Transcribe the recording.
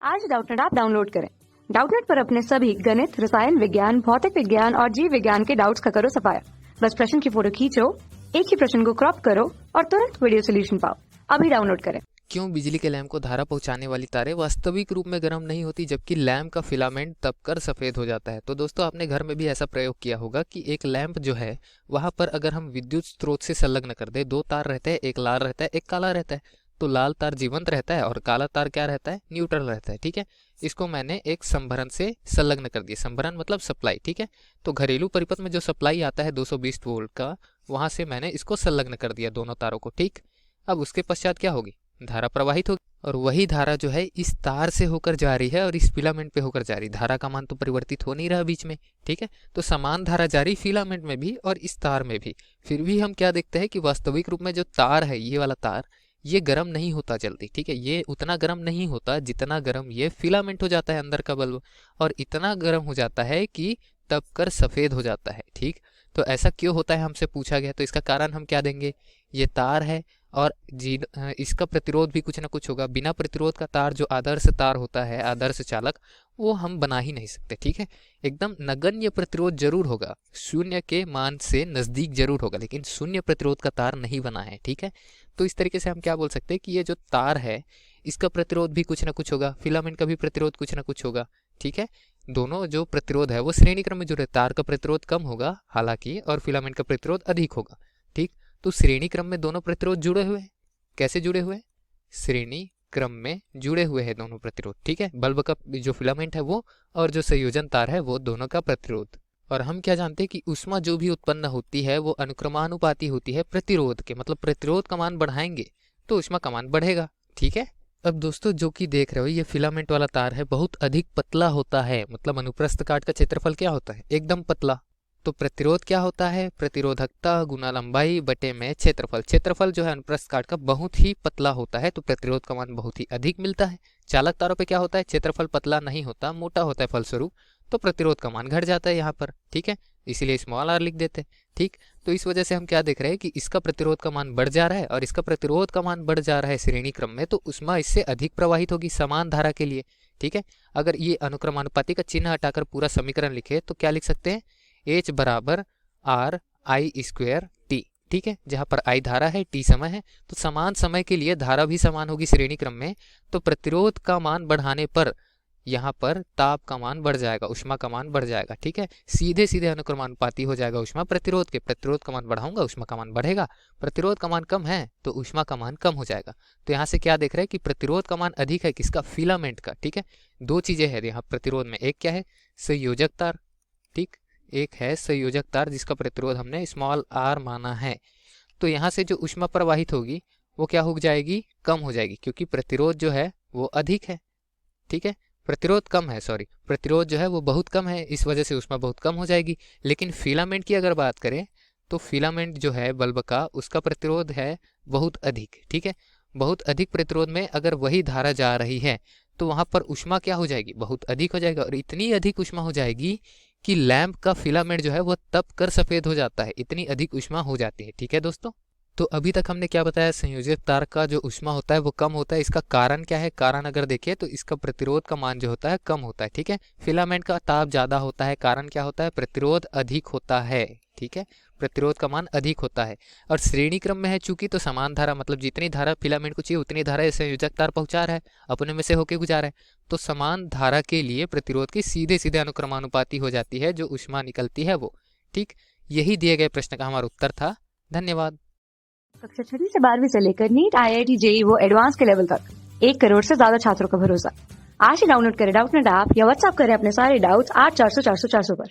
आज Doubtnut app download करें। Doubtnut पर अपने सभी गणित, रसायन विज्ञान, भौतिक विज्ञान और जीव विज्ञान के डाउट्स का करो सफाया। बस प्रश्न की फोटो खींचो, एक ही प्रश्न को क्रॉप करो और तुरंत वीडियो सोल्यूशन पाओ। अभी डाउनलोड करें। क्यों बिजली के लैंप को धारा पहुंचाने वाली तारें वास्तविक रूप में गर्म नहीं होती जबकि लैंप का फिलामेंट तपकर सफेद हो जाता है। तो दोस्तों, आपने घर में भी ऐसा प्रयोग किया होगा कि एक लैंप जो है वहां पर अगर हम विद्युत स्रोत से संलग्न कर दे, दो तार रहते हैं, एक लाल रहता है एक काला रहता है। तो लाल तार जीवंत रहता है और काला तार क्या रहता है, न्यूट्रल रहता है। ठीक है, इसको मैंने एक संभरण से संलग्न कर दिया। संभरण मतलब सप्लाई। ठीक है, तो घरेलू परिपथ में जो सप्लाई आता है 220 वोल्ट का, वहां से मैंने इसको संलग्न कर दिया दोनों तारों को। ठीक, अब उसके पश्चात क्या होगी, धारा प्रवाहित होगी और वही धारा जो है इस तार से होकर जा रही है और इस फिलामेंट पे होकर जा रही है। धारा का मान तो परिवर्तित हो नहीं रहा बीच में। ठीक है, तो समान धारा जारी फिलामेंट में भी और इस तार में भी। फिर भी हम क्या देखते हैं कि वास्तविक रूप में जो तार है, ये वाला तार, ये गर्म नहीं होता जल्दी। ठीक है, ये उतना गर्म नहीं होता जितना गर्म ये फिलामेंट हो जाता है अंदर का बल्ब, और इतना गर्म हो जाता है कि तब कर सफेद हो जाता है। ठीक, तो ऐसा क्यों होता है हमसे पूछा गया, तो इसका कारण हम क्या देंगे, ये तार है और इसका प्रतिरोध भी कुछ ना कुछ होगा। बिना प्रतिरोध का तार जो आदर्श तार होता है, आदर्श चालक, वो हम बना ही नहीं सकते। ठीक है, एकदम नगण्य प्रतिरोध जरूर होगा, शून्य के मान से नजदीक जरूर होगा, लेकिन शून्य प्रतिरोध का तार नहीं बना है। ठीक है, तो इस तरीके से हम क्या बोल सकते हैं कि ये जो तार है इसका प्रतिरोध भी कुछ ना कुछ होगा, फिलामेंट का भी प्रतिरोध कुछ ना कुछ होगा। ठीक है, दोनों जो प्रतिरोध है वो श्रेणी क्रम में जुड़े, तार का प्रतिरोध कम होगा हालांकि और फिलामेंट का प्रतिरोध अधिक होगा। ठीक, तो श्रेणी क्रम में दोनों प्रतिरोध जुड़े हुए हैं। कैसे जुड़े हुए हैं, श्रेणी क्रम में जुड़े हुए हैं दोनों प्रतिरोध। ठीक है, बल्ब का जो फिलामेंट है वो और जो संयोजन तार है वो दोनों का प्रतिरोध। और हम क्या जानते हैं कि ऊष्मा जो भी उत्पन्न होती है वो अनुक्रमानुपाती होती है प्रतिरोध के, मतलब प्रतिरोध का मान बढ़ाएंगे तो ऊष्मा का मान बढ़ेगा। ठीक है, अब दोस्तों जो कि देख रहे हो ये फिलामेंट वाला तार है, बहुत अधिक पतला होता है, मतलब अनुप्रस्थ काट का क्षेत्रफल क्या होता है, एकदम पतला। तो प्रतिरोध क्या होता है, प्रतिरोधकता गुना लंबाई बटे में क्षेत्रफल। क्षेत्रफल जो है अनुप्रस्थ काट का बहुत ही पतला होता है, तो प्रतिरोध का मान बहुत ही अधिक मिलता है। चालक तारों पे क्या होता है, क्षेत्रफल पतला नहीं होता, मोटा होता है, फलस्वरूप तो प्रतिरोध का मान घट जाता है यहाँ पर। ठीक है, इसीलिए स्मॉल आर लिख देते हैं। ठीक, तो इस वजह से हम क्या देख रहे हैं कि इसका प्रतिरोध का मान बढ़ जा रहा है और इसका प्रतिरोध का मान बढ़ जा रहा है श्रेणी क्रम में, तो ऊष्मा इससे अधिक प्रवाहित होगी समान धारा के लिए। ठीक है, अगर ये अनुक्रमानुपाती का चिन्ह हटाकर पूरा समीकरण लिखे तो क्या लिख सकते हैं, H बराबर आर आई स्क्वेयर टी। ठीक है, जहां पर आई धारा है, टी समय है, तो समान समय के लिए धारा भी समान होगी श्रेणी क्रम में, तो प्रतिरोध का मान बढ़ाने पर यहाँ पर ताप का मान बढ़ जाएगा, ऊष्मा का मान बढ़ जाएगा। ठीक है, सीधे सीधे अनुक्रमानुपाती हो जाएगा ऊष्मा प्रतिरोध के। प्रतिरोध का मान बढ़ाऊंगा, ऊष्मा का मान बढ़ेगा। प्रतिरोध का मान कम है तो ऊष्मा का मान कम हो जाएगा। तो यहाँ से क्या देख रहे हैं कि प्रतिरोध का मान अधिक है किसका, फिलामेंट का। ठीक है, दो चीजें हैं यहाँ प्रतिरोध में, एक क्या है, संयोजक तार। ठीक, एक है संयोजक तार जिसका प्रतिरोध हमने स्मॉल आर माना है। तो यहाँ से जो ऊष्मा प्रवाहित होगी वो क्या हो जाएगी, कम हो जाएगी, क्योंकि प्रतिरोध जो है वो अधिक है। ठीक है, प्रतिरोध कम है, सॉरी, प्रतिरोध जो है वो बहुत कम है, इस वजह से ऊष्मा बहुत कम हो जाएगी। लेकिन फिलामेंट की अगर बात करें तो फिलामेंट जो है बल्ब का, उसका प्रतिरोध है बहुत अधिक। ठीक है, बहुत अधिक प्रतिरोध में अगर वही धारा जा रही है तो वहां पर ऊष्मा क्या हो जाएगी, बहुत अधिक हो जाएगा, और इतनी अधिक ऊष्मा हो जाएगी कि लैंप का फिलामेंट जो है वो तप कर सफेद हो जाता है, इतनी अधिक ऊष्मा हो जाती है। ठीक है दोस्तों, तो अभी तक हमने क्या बताया, संयोजक तार का जो ऊष्मा होता है वो कम होता है। इसका कारण क्या है, कारण अगर देखिए तो इसका प्रतिरोध का मान जो होता है कम होता है। ठीक है, फिलामेंट का ताप ज्यादा होता है, कारण क्या होता है, प्रतिरोध अधिक होता है। ठीक है, प्रतिरोध का मान अधिक होता है, और श्रेणी क्रम में है चूंकि, तो समान धारा, मतलब जितनी धारा फिलामेंट को चाहिए उतनी धारा संयोजक तार पहुंचा रहा है, अपने में से होके गुजार है। तो समान धारा के लिए प्रतिरोध की सीधे सीधे अनुक्रमानुपाती हो जाती है जो ऊष्मा निकलती है वो। ठीक, यही दिए गए प्रश्न का हमारा उत्तर था। धन्यवाद। कक्षा 6 से 12वीं से लेकर नीट, IIT, JEE वो एडवांस के लेवल तक 1 करोड़ से ज्यादा छात्रों का भरोसा। आज ही डाउनलोड करें डाउटनेट ऐप या व्हाट्सएप करें अपने सारे डाउट्स 8400 400 400 पर।